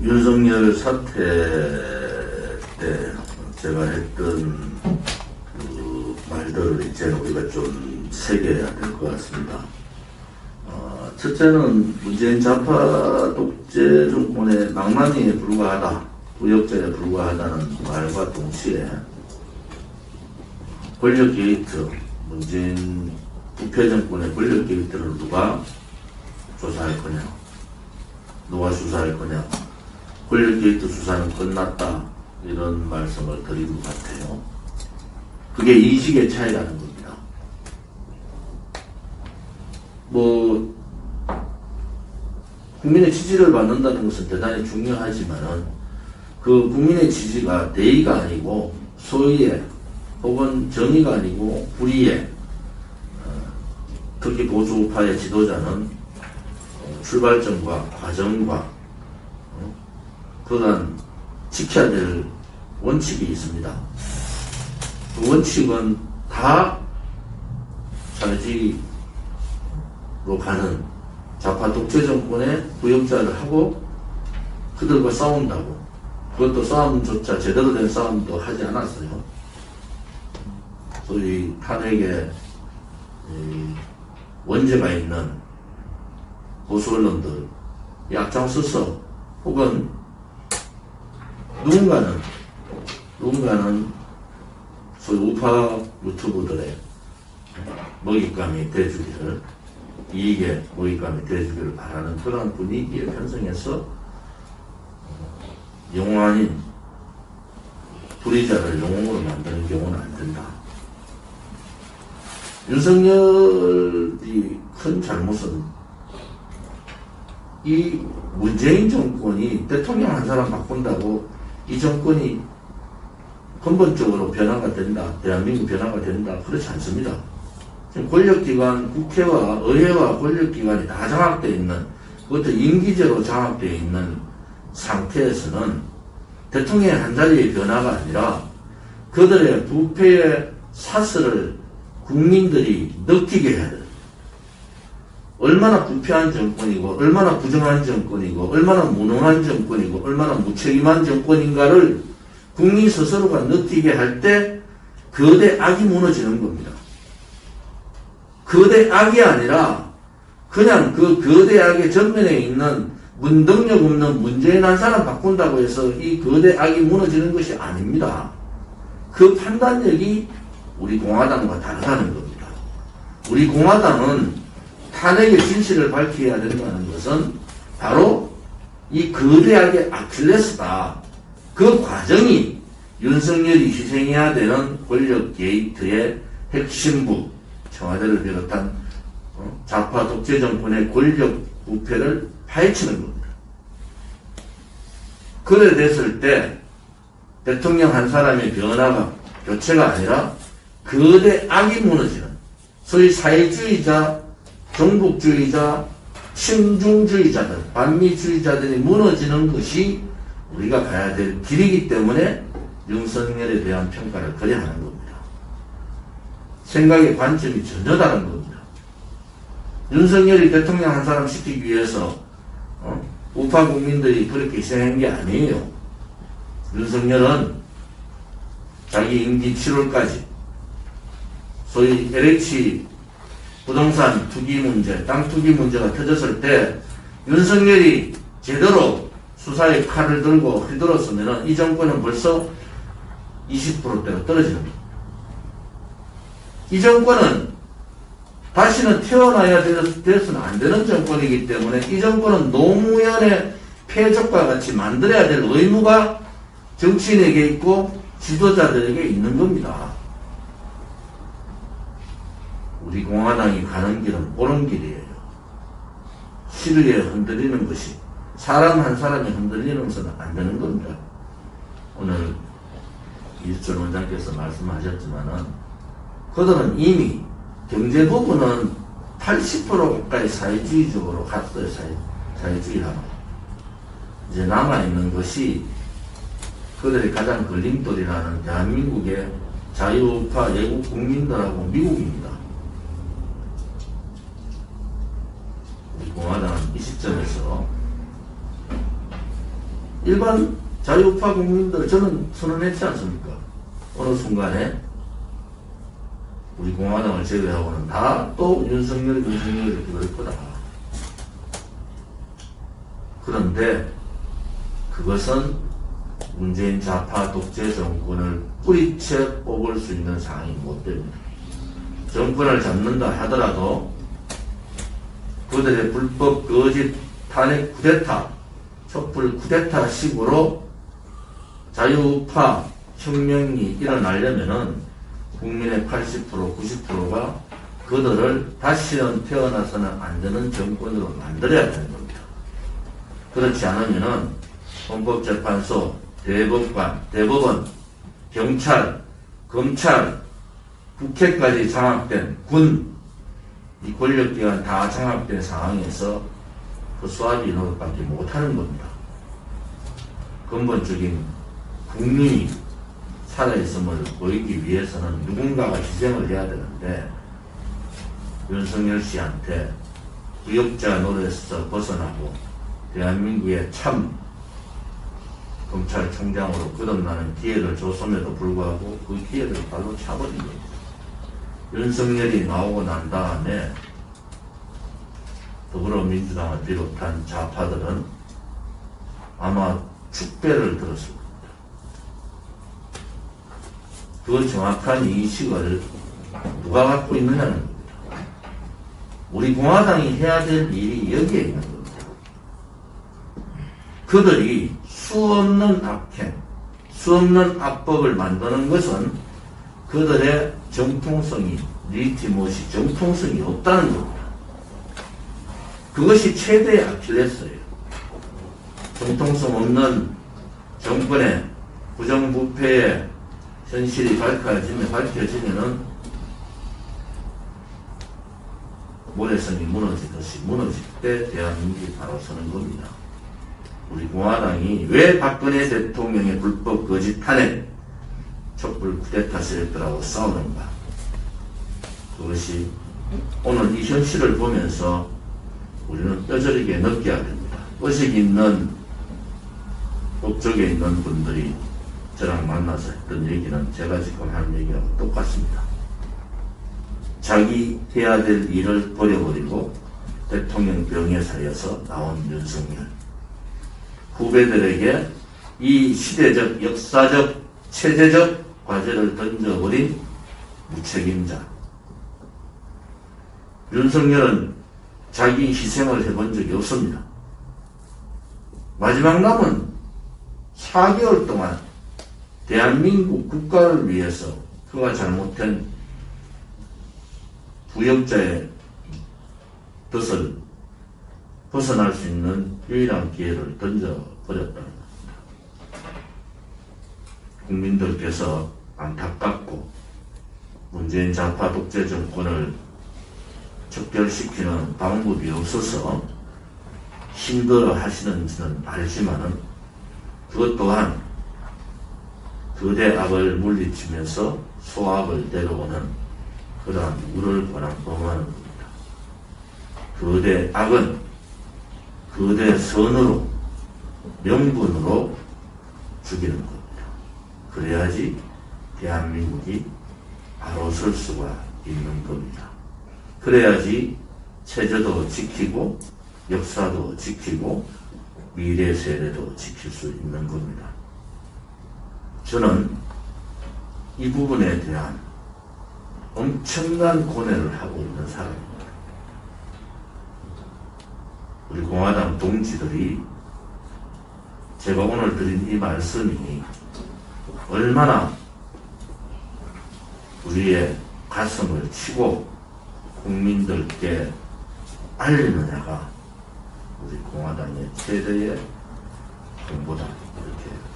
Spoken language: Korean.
윤석열 사태 때 제가 했던 그 말들을 이제 우리가 좀 새겨야 될 것 같습니다. 첫째는 문재인 좌파 독재 정권의 망나니에 불과하다, 부역자에 불과하다는 말과 동시에 권력 게이트, 문재인 부패 정권의 권력 게이트를 누가 조사할 거냐, 누가 수사할 거냐, 권력 게이트 수사는 끝났다, 이런 말씀을 드린 것 같아요. 그게 인식의 차이라는 겁니다. 국민의 지지를 받는다는 것은 대단히 중요하지만은 그 국민의 지지가 대의가 아니고 소의에 혹은 정의가 아니고 불의에, 특히 보수우파의 지도자는 출발점과 과정과 그간 지켜야 될 원칙이 있습니다. 그 원칙은 다 사회주의로 가는 좌파 독재 정권의 부역자를 하고 그들과 싸운다고, 그것도 싸움조차 제대로 된 싸움도 하지 않았어요. 소위 탄핵에 원죄가 있는 보수 언론들 앞장서서 혹은 누군가는 소위 우파 유튜브들의 먹잇감이 돼주기를, 이익에 먹잇감이 돼주기를 바라는 그런 분위기에 편성해서 영웅 아닌 불의자를 영웅으로 만드는 경우는 안 된다. 윤석열이 큰 잘못은 이 문재인 정권이 대통령 한 사람 바꾼다고 이 정권이 근본적으로 변화가 된다, 대한민국 변화가 된다, 그렇지 않습니다. 지금 권력기관, 국회와 의회와 권력기관이 다 장악되어 있는, 그것도 임기제로 장악되어 있는 상태에서는 대통령의 한 자리의 변화가 아니라 그들의 부패의 사슬을 국민들이 느끼게 해야 돼요. 얼마나 부패한 정권이고, 얼마나 부정한 정권이고, 얼마나 무능한 정권이고, 얼마나 무책임한 정권인가를 국민 스스로가 느끼게 할 때 거대 악이 무너지는 겁니다. 거대 악이 아니라 그냥 그 거대 악의 전면에 있는 문동력 없는 문재인 한 사람 바꾼다고 해서 이 거대 악이 무너지는 것이 아닙니다. 그 판단력이 우리 공화당과 다르다는 겁니다. 우리 공화당은 탄핵의 진실을 밝혀야 된다는 것은 바로 이 거대하게 아킬레스다. 그 과정이 윤석열이 희생해야 되는 권력 게이트의 핵심부, 청와대를 비롯한 좌파 독재 정권의 권력 부패를 파헤치는 겁니다. 그래 됐을 때 대통령 한 사람의 변화가, 교체가 아니라 거대 악이 무너지는, 소위 사회주의자, 종북주의자, 친중주의자들, 반미주의자들이 무너지는 것이 우리가 가야 될 길이기 때문에 윤석열에 대한 평가를 그래야 하는 겁니다. 생각의 관점이 전혀 다른 겁니다. 윤석열이 대통령 한 사람 시키기 위해서 우파 국민들이 그렇게 희생한 게 아니에요. 윤석열은 자기 임기 7월까지 소위 LH 부동산 투기 문제, 땅 투기 문제가 터졌을 때 윤석열이 제대로 수사의 칼을 들고 휘둘렀으면 이 정권은 벌써 20%대로 떨어지는 겁니다. 이 정권은 다시는 태어나야 돼서는 안 되는 정권이기 때문에 이 정권은 노무현의 패적과 같이 만들어야 될 의무가 정치인에게 있고 지도자들에게 있는 겁니다. 우리 공화당이 가는 길은 옳은 길이에요. 시류에 흔들리는 것이, 사람 한 사람이 흔들리는 것은 안 되는 겁니다. 오늘 이수철 원장께서 말씀하셨지만은 그들은 이미 경제 부분은 80% 가까이 사회주의적으로 갔어요. 사회주의하고. 이제 남아있는 것이 그들의 가장 걸림돌이라는 대한민국의 자유우파 예국 국민들하고 미국입니다. 우리 공화당은 이 시점에서 일반 자유우파 국민들 저는 선언했지 않습니까? 어느 순간에 우리 공화당을 제외하고는 다 또 윤석열 이렇게 그럴 거다. 그런데 그것은 문재인 좌파 독재 정권을 뿌리채 뽑을 수 있는 상황이 못 됩니다. 정권을 잡는다 하더라도 그들의 불법 거짓 탄핵 쿠데타, 촛불 쿠데타 식으로 자유우파 혁명이 일어나려면은 국민의 80%, 90%가 그들을 다시는 태어나서는 안 되는 정권으로 만들어야 되는 겁니다. 그렇지 않으면은 헌법재판소, 대법관, 대법원, 경찰, 검찰, 국회까지 장악된 군, 이 권력기관 다 장악된 상황에서 그 수압이 있는 것밖에 못하는 겁니다. 근본적인 국민이 살아있음을 보이기 위해서는 누군가가 희생을 해야 되는데 윤석열 씨한테 구역자 노릇에서 벗어나고 대한민국의 참 검찰총장으로 거듭나는 기회를 줬음에도 불구하고 그 기회를 발로 차버린 겁니다. 윤석열이 나오고 난 다음에 더불어민주당을 비롯한 좌파들은 아마 축배를 들었을 겁니다. 그 정확한 인식을 누가 갖고 있느냐는 겁니다. 우리 공화당이 해야 될 일이 여기에 있는 겁니다. 그들이 수없는 악행, 수없는 악법을 만드는 것은 그들의 정통성이, 리티못이 정통성이 없다는 겁니다. 그것이 최대의 아킬레스예요. 정통성 없는 정권의 부정부패의 현실이 밝혀지면은 모래성이 무너지듯이 무너질 때 대한민국이 바로 서는 겁니다. 우리 공화당이 왜 박근혜 대통령의 불법 거짓 탄핵, 촛불 쿠데타 세력들하고 싸우는가? 그것이 오늘 이 현실을 보면서 우리는 뼈저리게 느껴야 됩니다. 의식 있는 법조계에 있는 분들이 저랑 만나서 했던 얘기는 제가 지금 하는 얘기하고 똑같습니다. 자기 해야 될 일을 버려버리고 대통령 병에사여서 나온 윤석열. 후배들에게 이 시대적, 역사적, 체제적 과제를 던져버린 무책임자. 윤석열은 자기 희생을 해본 적이 없습니다. 마지막 남은 4개월 동안 대한민국 국가를 위해서 그가 잘못된 부역자의 뜻을 벗어날 수 있는 유일한 기회를 던져버렸다는 겁니다. 국민들께서 안타깝고 문재인 좌파 독재 정권을 척결시키는 방법이 없어서 힘들어 하시는지는 알지만은 그것 또한 거대 악을 물리치면서 소악을 내려오는 그러한 우를 권한범하는 겁니다. 거대 악은 거대 선으로 명분으로 죽이는 겁니다. 그래야지 대한민국이 바로 설 수가 있는 겁니다. 그래야지 체제도 지키고 역사도 지키고 미래 세대도 지킬 수 있는 겁니다. 저는 이 부분에 대한 엄청난 고뇌를 하고 있는 사람입니다. 우리 공화당 동지들이 제가 오늘 드린 이 말씀이 얼마나 우리의 가슴을 치고 국민들께 알리느냐가 우리 공화당의 최대의 공보다 이렇게